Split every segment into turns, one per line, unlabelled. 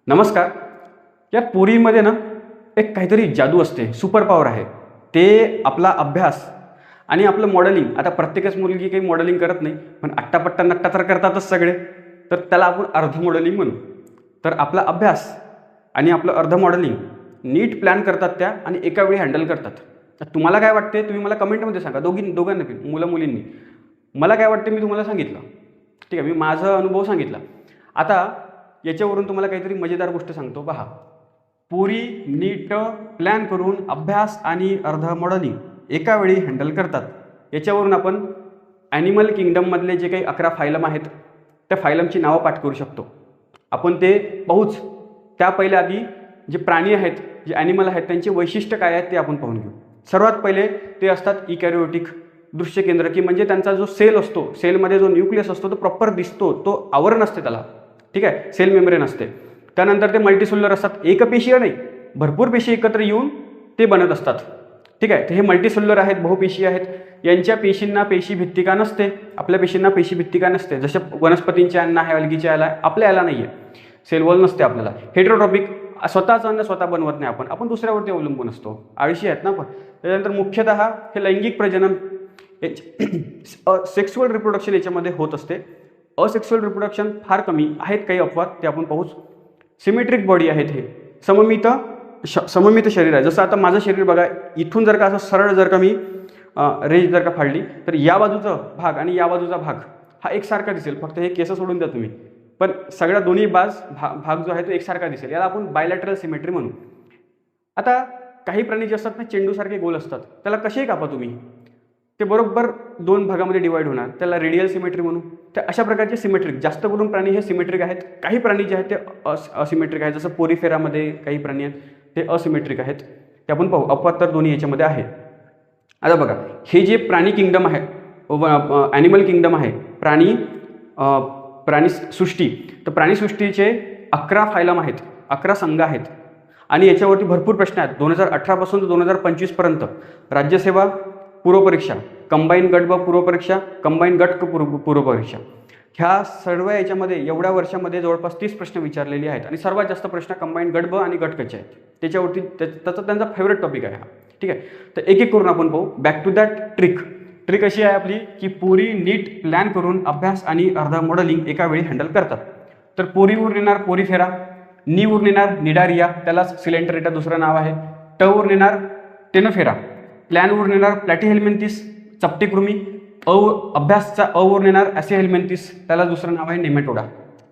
नमस्कार. या पोरीमध्ये ना एक काहीतरी जादू असते, सुपर पॉवर आहे. ते आपला अभ्यास आणि आपलं मॉडेलिंग. आता प्रत्येकच मुलगी काही मॉडेलिंग करत नाही, पण आट्टापट्टा नट्टा तर करतातच सगळे. तर त्याला आपण अर्ध मॉडेलिंग म्हणू. तर आपला अभ्यास आणि आपलं अर्ध मॉडेलिंग नीट प्लॅन करतात त्या आणि एका वेळी हँडल करतात. तर तुम्हाला काय वाटते तुम्ही मला कमेंटमध्ये सांगा. दोघांना पण, मुलं मुलींनी. मला काय वाटते मी तुम्हाला सांगितलं. ठीक आहे, मी माझा अनुभव सांगितला. आता याच्यावरून तुम्हाला काहीतरी मजेदार गोष्ट सांगतो पहा. पुरी नीट प्लॅन करून अभ्यास आणि अर्ध मॉडेलिंग एका वेळी हँडल करतात. याच्यावरून आपण ॲनिमल किंगडममधले जे काही 11 फायलम आहेत त्या फायलमची नावं पाठ करू शकतो. आपण ते पाहूच. त्या पहिल्या आधी जे प्राणी आहेत, जे ॲनिमल आहेत, त्यांचे वैशिष्ट्य काय आहेत ते आपण पाहून घेऊ. सर्वात पहिले ते असतात इकॅरिओटिक दृश्य केंद्र, की म्हणजे त्यांचा जो सेल असतो, सेलमध्ये जो न्यूक्लियस असतो तो प्रॉपर दिसतो, तो आवरण असते त्याला. ठीक आहे, सेल मेम्ब्रेन असते. त्यानंतर ते मल्टीसेल्युलर असतात. एकपेशीय नाही, भरपूर पेशी एकत्र येऊन ते बनत असतात. ठीक आहे, हे मल्टीसेल्युलर आहेत, बहुपेशीय आहेत. यांच्या पेशींना पेशी भित्तिका नसते. आपल्या पेशींना पेशी भित्तिका नसते. जसे वनस्पतींच्या अन्न आहे, अलगीच्या याला, आपल्या याला नाही आहे. सेल वॉल नसते आपल्याला. हेटेरोट्रॉपिक, स्वतःचं अन्न स्वतः बनवत नाही आपण दुसऱ्यावरती अवलंबून असतो. आळशी आहेत ना आपण. त्याच्यानंतर मुख्यतः हे लैंगिक प्रजनन, सेक्सुअल रिप्रोडक्शन याच्यामध्ये होत असते. असेक्सुअल रिप्रोडक्शन फार कमी आहेत. काही अपवाद ते आपण पाहूच. सिमेट्रिक बॉडी आहेत. हे सममित शरीर आहे. जसं आता माझं शरीर बघा, इथून जर का असं सरळ जर का मी रेंज जर का फाडली तर या बाजूचा भाग आणि या बाजूचा भाग हा एकसारखा दिसेल. फक्त हे केस सोडून द्या तुम्ही, पण सगळ्या दोन्ही भाग जो आहे तो एकसारखा दिसेल. याला आपण बायलॅटरल सिमेट्री म्हणू. आता काही प्राणी जे असतात ना, चेंडूसारखे गोल असतात, त्याला कसेही कापा तुम्ही, ते बरोबर 2 भागामध्ये डिवाईड होणार. त्याला रेडियल सिमेट्री म्हणू. तर अशा प्रकारचे सिमेट्रिक, जास्त करून प्राणी हे सिमेट्रिक आहेत. काही प्राणी जे आहेत ते असिमेट्रिक आहेत. जसं पोरीफेरामध्ये काही प्राणी आहेत ते असिमेट्रिक आहेत. ते आपण पाहू. अपवाद तर दोन्ही याच्यामध्ये आहे. आता बघा, हे जे प्राणी किंगडम आहे, ॲनिमल किंगडम आहे, प्राणीसृष्टी. तर प्राणीसृष्टीचे 11 फायलम आहेत, 11 संघ आहेत. आणि याच्यावरती भरपूर प्रश्न आहेत. 2018 पासून तर 2025 पर्यंत राज्यसेवा पूर्वपरीक्षा, कंबाईन गट व पूर्वपरीक्षा, कंबाईन गट पूर्वपरीक्षा, ह्या सर्व याच्यामध्ये एवढ्या वर्षामध्ये जवळपास 30 प्रश्न विचारलेले आहेत. आणि सर्वात जास्त प्रश्न कंबाईन गट ब आणि गट कचे आहेत. त्याच्यावरती त्यांचा फेवरेट टॉपिक आहे हा. ठीक आहे, तर एक एक करून आपण पाहू. बॅक टू दॅट ट्रिक अशी आहे आपली, की पोरी नीट प्लॅन करून अभ्यास आणि अर्धा मॉडेलिंग एका वेळी हँडल करतात. तर पोरीवरून येणार पोरीफेरा, नीवरून येणार निडारिया, त्यालाच सिलेंटरेटा दुसरं नाव आहे. टवरून येणार टेनोफेरा, प्लॅनवरून येणार प्लॅटीहेल्मिंथिस चपटेकृमी, अभ्यासचा अवरून येणार ॲसिहेल्मिंथिस, त्याला दुसरं नाव आहे नेमॅटोडा.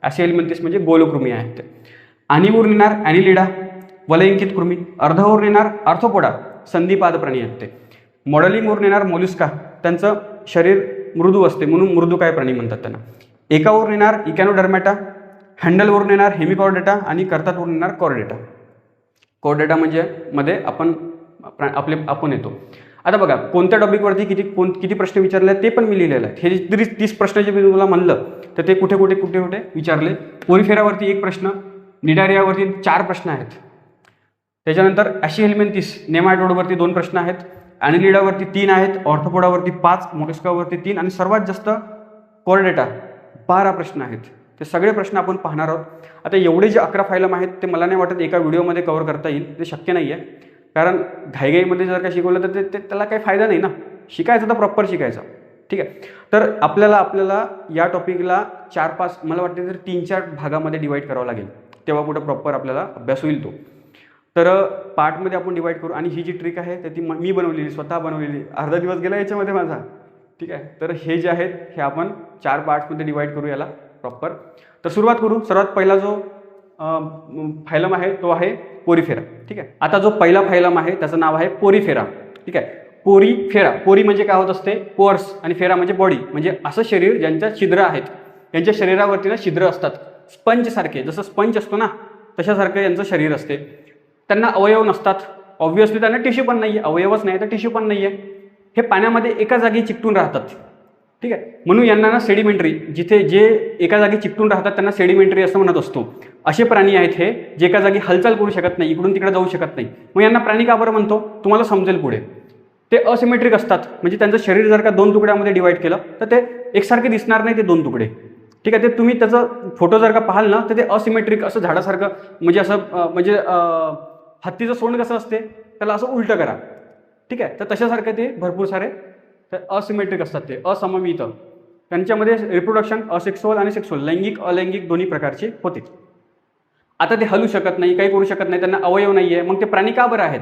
ॲसिहेल्मिंथिस म्हणजे गोलकृमी आहेत ते. आणीवरून येणार ॲनिलिडा, वलयंकित कृमी. अर्धवरून येणार आर्थोपोडा, संधिपाद प्राणी आहेत ते. मॉडेलिंगवरून येणार मोलुस्का, त्यांचं शरीर मृदू असते म्हणून मृदुकाय प्राणी म्हणतात त्यांना. एकावरून येणार इकॅनोडर्मॅटा, हँडलवरून येणार हेमिकॉर्डेटा आणि कर्तातवरून येणार कॉर्डेटा. कॉर्डेटा म्हणजे मध्ये आपण येतो. आता बघा, कोणत्या टॉपिकवरती किती प्रश्न विचारले ते पण मी लिहिलेलं आहे. हे जरी 30 प्रश्न जे मी तुम्हाला म्हणलं तर ते कुठे विचारले. पोरीफेरावरती 1 प्रश्न, निडारियावरती 4 प्रश्न आहेत. त्याच्यानंतर ॲसिहेल्मिंथिस नेमॅटोडवरती 2 प्रश्न आहेत. ॲनिलिडावरती 3 आहेत. ऑर्थोपोडावरती 5, मोलस्कावरती 3 आणि सर्वात जास्त कॉर्डेटा 12 प्रश्न आहेत. ते सगळे प्रश्न आपण पाहणार आहोत. आता एवढे जे 11 फायलम आहेत ते मला नाही वाटत एका व्हिडिओमध्ये कव्हर करता येईल. ते शक्य नाही आहे, कारण घाईघाईमध्ये जर का शिकवलं तर त्याला काही फायदा नाही ना. शिकायचं तर प्रॉपर शिकायचं. ठीक आहे, तर आपल्याला या टॉपिकला 4-5, मला वाटते तर 3-4 भागामध्ये डिवाईड करावं लागेल. तेव्हा कुठं प्रॉपर आपल्याला अभ्यास होईल तो. तर पार्टमध्ये आपण डिवाईड करू. आणि ही जी ट्रिक आहे तर ती मी बनवलेली, स्वतः बनवलेली. अर्धा दिवस गेला याच्यामध्ये माझा. ठीक आहे, तर हे जे आहेत हे आपण 4 पार्ट्समध्ये डिवाईड करू याला प्रॉपर. तर सुरुवात करू. सर्वात पहिला जो फायलम आहे तो आहे पोरीफेरा. ठीक आहे, आता जो पहिला फायलम आहे त्याचं नाव आहे पोरीफेरा. ठीक आहे, पोरीफेरा. पोरी म्हणजे काय होत असते, पोअर्स, आणि फेरा म्हणजे बॉडी. म्हणजे असं शरीर ज्यांच्या छिद्र आहेत, यांच्या शरीरावरती ना छिद्र असतात स्पंज सारखे. जसं स्पंज असतो ना तशासारखं यांचं शरीर असते. त्यांना अवयव नसतात. ऑब्व्हियसली त्यांना टिश्यू पण नाही आहे. अवयवच नाही तर टिश्यू पण नाही आहे. हे पाण्यामध्ये एका जागी चिकटून राहतात. ठीक आहे, म्हणून यांना ना सेडिमेंटरी, जिथे जे एका जागी चिकटून राहतात त्यांना सेडिमेंटरी असं म्हणत असतो. असे प्राणी आहेत हे जे एका जागी हालचाल करू शकत नाही, इकडून तिकडे जाऊ शकत नाही. मग यांना प्राणी का बरं म्हणतो तुम्हाला समजेल पुढे. ते असिमेट्रिक असतात. म्हणजे त्यांचं शरीर जर का 2 तुकड्यामध्ये डिवाईड केलं तर ते एकसारखे दिसणार नाही ते 2 तुकडे. ठीक आहे. ते तुम्ही त्याचं फोटो जर का पाहाल ना तर ते असिमेट्रिक असं झाडासारखं, म्हणजे असं हत्तीचं सोंड कसं असते त्याला असं उलटं करा. ठीक आहे. तर तशासारखं ते भरपूर सारे असिमेट्रिक असतात, ते असममित. त्यांच्यामध्ये रिप्रोडक्शन असेक्सुअल आणि सेक्सुअल, लैंगिक अलैंगिक दोन्ही प्रकारचे होते. आता ते हलू शकत नाही, काही करू शकत नाही, त्यांना अवयव नाही आहे. मग ते प्राणी का बरं आहेत?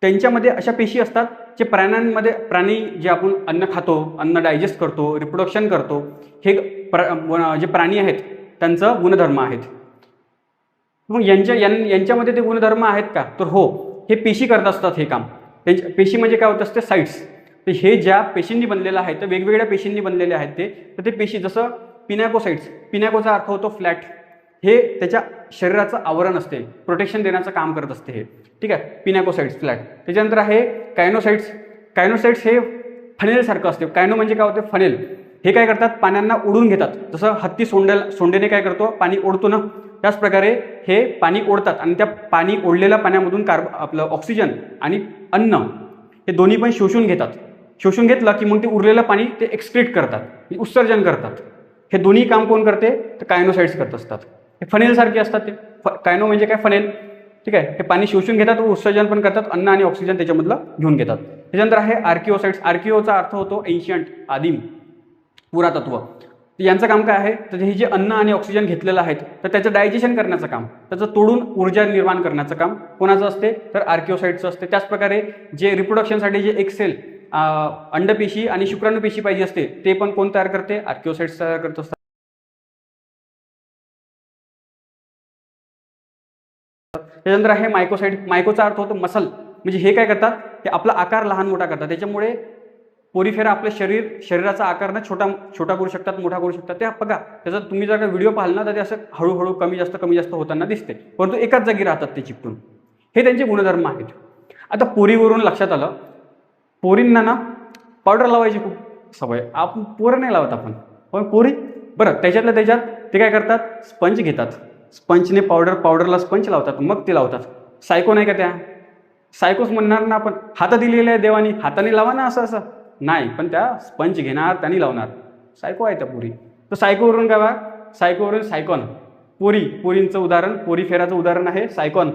त्यांच्यामध्ये अशा पेशी असतात जे प्राण्यांमध्ये, प्राणी जे आपण अन्न खातो, अन्न डायजेस्ट करतो, रिप्रोडक्शन करतो, हे जे प्राणी आहेत त्यांचं गुणधर्म आहेत. मग यांच्यामध्ये ते गुणधर्म आहेत का? तर हो, हे पेशी करत असतात हे काम. त्यांच्या पेशी म्हणजे काय होत असते? साइट्स. तर हे ज्या पेशींनी बनलेलं आहे, तर वेगवेगळ्या पेशींनी बनलेले आहेत ते. तर ते पेशी जसं पिनॅकोसाइट्स, पिनॅकोचा अर्थ होतो फ्लॅट, हे त्याच्या शरीराचं आवरण असते, प्रोटेक्शन देण्याचं काम करत असते हे. ठीक आहे. पिनॅकोसाइट्स फ्लॅट. त्याच्यानंतर आहे कायनोसाइट्स. कायनोसाइट्स हे फनेलसारखं असते. कायनो म्हणजे काय होते? फनेल. हे काय करतात? पाण्यांना ओढून घेतात. जसं हत्ती सोंडेने काय करतो? पाणी ओढतो ना, त्याच प्रकारे हे पाणी ओढतात आणि त्या पाणी ओढलेल्या पाण्यामधून आपलं ऑक्सिजन आणि अन्न हे दोन्ही पण शोषून घेतात. शोषून घेतलं की मग ते उरलेलं पाणी ते एक्सक्रीट करतात, उत्सर्जन करतात. हे दोन्ही काम कोण करते? तर कायनोसाइट्स करत असतात. हे फनेलसारखे असतात. ते कायनो म्हणजे काय? फनेल. ठीक आहे. हे पाणी शोषून घेतात, उत्सर्जन पण करतात, अन्न आणि ऑक्सिजन त्याच्यामधलं घेऊन घेतात. त्याच्यानंतर आहे आर्किओसाइट्स. आर्किओचा अर्थ होतो एन्शियंट, आदिम, पुरातत्व. यांचं काम काय आहे? तर हे जे अन्न आणि ऑक्सिजन घेतलेलं आहे तर त्याचं डायजेशन करण्याचं काम, त्याचं तोडून ऊर्जा निर्माण करण्याचं काम कोणाचं असते? तर आर्किओसाइट्सचं असते. त्याचप्रकारे जे रिप्रोडक्शनसाठी जे एक सेल, अंडपेशी आणि शुक्राणुपेशी पाहिजे असते, ते पण कोण तयार करते? आर्किओसाइट्स तयार करत असतात. त्याच्यानंतर आहे मायकोसाइट. मायकोचा अर्थ होतो मसल. म्हणजे हे काय करतात? ते आपला आकार लहान मोठा करतात. त्याच्यामुळे पोरीफेरा आपलं शरीराचा आकार ना छोटा करू शकतात, मोठा करू शकतात. ते बघा, त्याचा तुम्ही जर का व्हिडिओ पाहाल ना तर ते असं हळूहळू कमी जास्त होताना दिसते, परंतु एकाच जागी राहतात ते चिकटून. हे त्यांचे गुणधर्म आहेत. आता पोरीवरून लक्षात आलं, पोरींना ना पावडर लावायची खूप सवय. आपण पोरं नाही लावत आपण, पण पोरी बरं त्याच्यातल्या त्याच्यात ते काय करतात? स्पंज घेतात. स्पंजने पावडरला स्पंज लावतात, मग ते लावतात. सायको नाही का त्या? सायकोच म्हणणार ना आपण. हात दिलेले आहे देवानी, हाताने लावा ना असं असं नाही, पण त्या स्पंज घेणार, त्यांनी लावणार. सायको आहे त्या पोरी. तर सायकोवरून काय? सायकोवरून सायकॉन. पोरींचं उदाहरण, पोरीफेराचं उदाहरण आहे सायकॉन.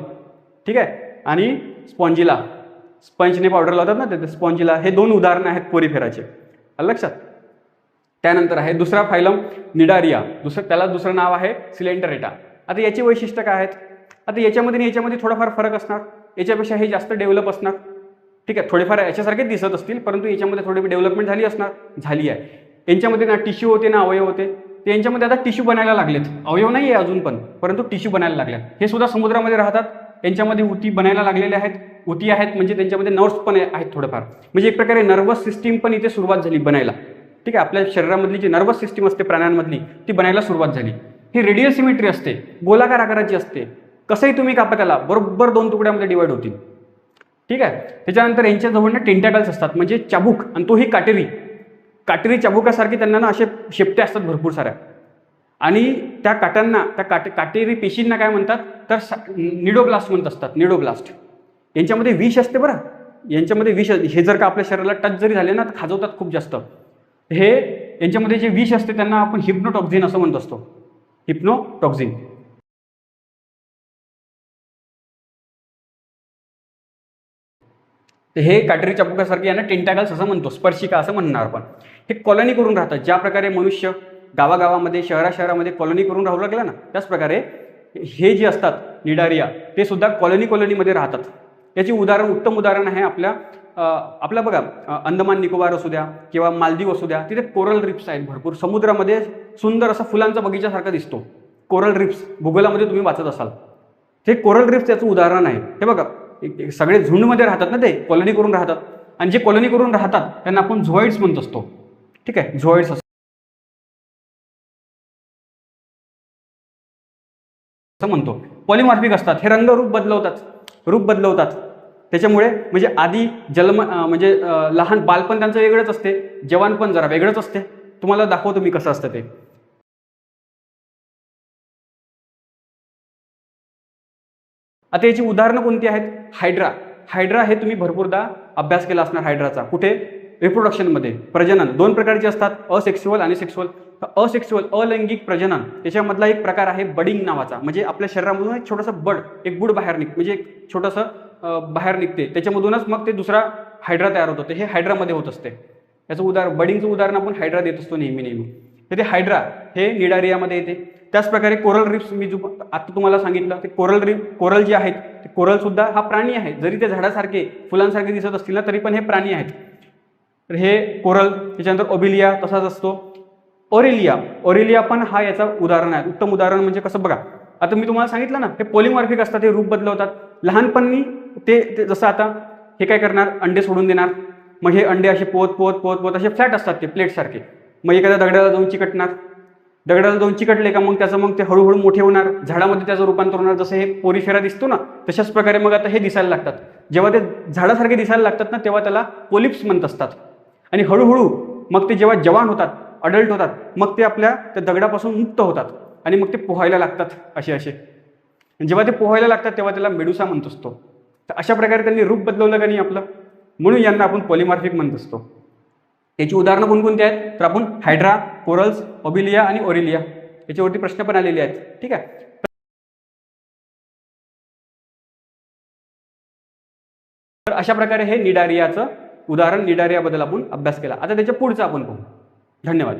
ठीक आहे. आणि स्पॉन्जिला, स्पंजने पावडर लावतात ना ते स्पॉन्जिला. हे दोन उदाहरणं आहेत पोरीफेराचे, लक्षात. त्यानंतर आहे दुसरा फायलम निडारिया. त्याला दुसरं नाव आहे सिलेंडरेटा. आता याची वैशिष्ट्य काय आहेत? आता याच्यामध्ये थोडाफार फरक असणार. याच्यापेक्षा हे जास्त डेव्हलप असणार. ठीक आहे. थोडेफार याच्यासारखेच दिसत असतील, परंतु याच्यामध्ये थोडी डेव्हलपमेंट झाली आहे. यांच्यामध्ये ना टिश्यू होते ना अवयव होते. ते यांच्यामध्ये आता टिश्यू बनायला लागलेत. अवयव नाही आहे अजून पण, परंतु टिश्यू बनायला लागल्यात. हे सुद्धा समुद्रामध्ये राहतात. यांच्यामध्ये उती बनायला लागलेल्या आहेत. उती आहेत म्हणजे त्यांच्यामध्ये नर्व्स पण आहेत थोडेफार. म्हणजे एक प्रकारे नर्वस सिस्टीम पण इथे सुरुवात झाली बनायला. ठीक आहे. आपल्या शरीरामधली जी नर्वस सिस्टीम असते प्राण्यांमधली, ती बनायला सुरुवात झाली. ही रेडियल सिमेट्री असते, गोलाकार आकाराची असते. कसंही तुम्ही कापा त्याला, बरोबर 2 तुकड्यामध्ये डिवाइड होतील. ठीक आहे. त्याच्यानंतर यांच्या जवळ टेंटॅकल्स असतात, म्हणजे चाबूक, आणि तोही काटेरी चाबुकासारखे त्यांना ना असे शेपटे असतात भरपूर साऱ्या. आणि त्या काट्यांना, त्या काटेरी पेशींना काय म्हणतात? तर निडोब्लास्ट म्हणत असतात. निडोब्लास्ट. यांच्यामध्ये विष असते बरं. यांच्यामध्ये विष, हे जर का आपल्या शरीराला टच जरी झाले ना तर खाजवतात खूप जास्त. हे यांच्यामध्ये जे विष असते त्यांना आपण हिप्नोटॉक्झिन असं म्हणत असतो. हिप्नोटॉक्झिन. तर हे काटेरी चाबुकासारखे यांना टेंटॅकल्स असं म्हणतो, स्पर्शिका असं म्हणणार आपण. हे कॉलनी करून राहतात. ज्या प्रकारे मनुष्य गावागावामध्ये, शहरामध्ये कॉलनी करून राहू लागला ना, त्याच प्रकारे हे जे असतात निडारिया, ते सुद्धा कॉलनीमध्ये राहतात. याची उत्तम उदाहरण आहे आपल्या बघा, अंदमान निकोबार असू द्या किंवा मालदीव असू द्या, तिथे कोरल रिप्स आहेत भरपूर. समुद्रामध्ये सुंदर असा फुलांचा बगीचासारखा दिसतो कोरल रिप्स. भूगोलामध्ये तुम्ही वाचत असाल. ते कोरल रिप्स त्याचं उदाहरण आहे. हे बघा, सगळे झुंडमध्ये राहतात ना, ते कॉलनी करून राहतात. आणि जे कॉलनी करून राहतात त्यांना आपण झोइड्स म्हणत असतो. ठीक आहे. झोइड्स असं म्हणतो. पॉलिमॉर्फिक असतात. हे रूप बदलवतात. त्याच्यामुळे म्हणजे आधी म्हणजे लहान बालपण त्यांचं वेगळंच असते, जवानपण जरा वेगळंच असते. तुम्हाला दाखवतो मी कसं असतं ते. आता याची उदाहरणं कोणती आहेत? हायड्रा हे तुम्ही भरपूरदा अभ्यास केला असणार. हायड्राचा कुठे? रिप्रोडक्शनमध्ये. प्रजनन 2 प्रकारचे असतात, असेक्सुअल आणि सेक्सुअल. असेक्सुअल अलैंगिक प्रजनन त्याच्यामधला एक प्रकार आहे बडिंग नावाचा, म्हणजे आपल्या शरीरामधून एक छोटंसं एक बुड बाहेर म्हणजे एक छोटंसं बाहेर निघते, त्याच्यामधूनच मग ते दुसरा हायड्रा तयार होतो. ते हे हायड्रामध्ये होत असते. याचं बडिंगचं उदाहरण आपण हायड्रा देत असतो नेहमी. तर ते हायड्रा हे निडारियामध्ये येते. त्याचप्रकारे कोरल रीफ्स मी जो आता तुम्हाला सांगितलं, ते कोरल जे आहेत ते कोरल सुद्धा हा प्राणी आहे. जरी ते झाडासारखे फुलांसारखे दिसत असतील ना तरी पण हे प्राणी आहेत. तर हे कोरल. त्याच्यानंतर ओबिलिया तसाच असतो. ओरेलिया पण हा याचा उदाहरण आहे. उत्तम उदाहरण म्हणजे कसं बघा, आता मी तुम्हाला सांगितलं ना हे पॉलिमॉर्फिक असतात, हे रूप बदलवतात लहानपणी. ते जसं आता हे काय करणार, अंडे सोडून देणार. मग हे अंडे असे पोत असे फ्लॅट असतात ते प्लेट सारखे. मग एखाद्या दगडाला जाऊन चिकटणार. दगडाला जाऊन चिकटले का मग त्याचं ते हळूहळू मोठे होणार, झाडामध्ये त्याचं रूपांतर होणार. जसं हे पोरीफेरा दिसतो ना तशाच प्रकारे मग आता हे दिसायला लागतात. जेव्हा ते झाडासारखे दिसायला लागतात ना तेव्हा त्याला पोलिप्स म्हणत असतात. आणि हळूहळू मग ते जेव्हा जवान होतात, अडल्ट होतात, मग ते आपल्या त्या दगडापासून मुक्त होतात आणि मग ते पोहायला लागतात असे. जेव्हा ते पोहायला लागतात तेव्हा त्याला मेडुसा म्हणत असतो. तर अशा प्रकारे त्यांनी रूप बदलवलं का नाही आपलं, म्हणून यांना आपण पॉलिमॉर्फिक म्हणत असतो. याची उदाहरणं कोणकोणती आहेत, तर आपण हायड्रा, कोरल्स, ओबिलिया आणि ओरेलिया याच्यावरती प्रश्न पण आलेले आहेत. ठीक आहे. तर अशा प्रकारे हे निडारियाचं उदाहरण, निडारियाबद्दल आपण अभ्यास केला. आता त्याच्या पुढचं आपण पाहू. धन्यवाद.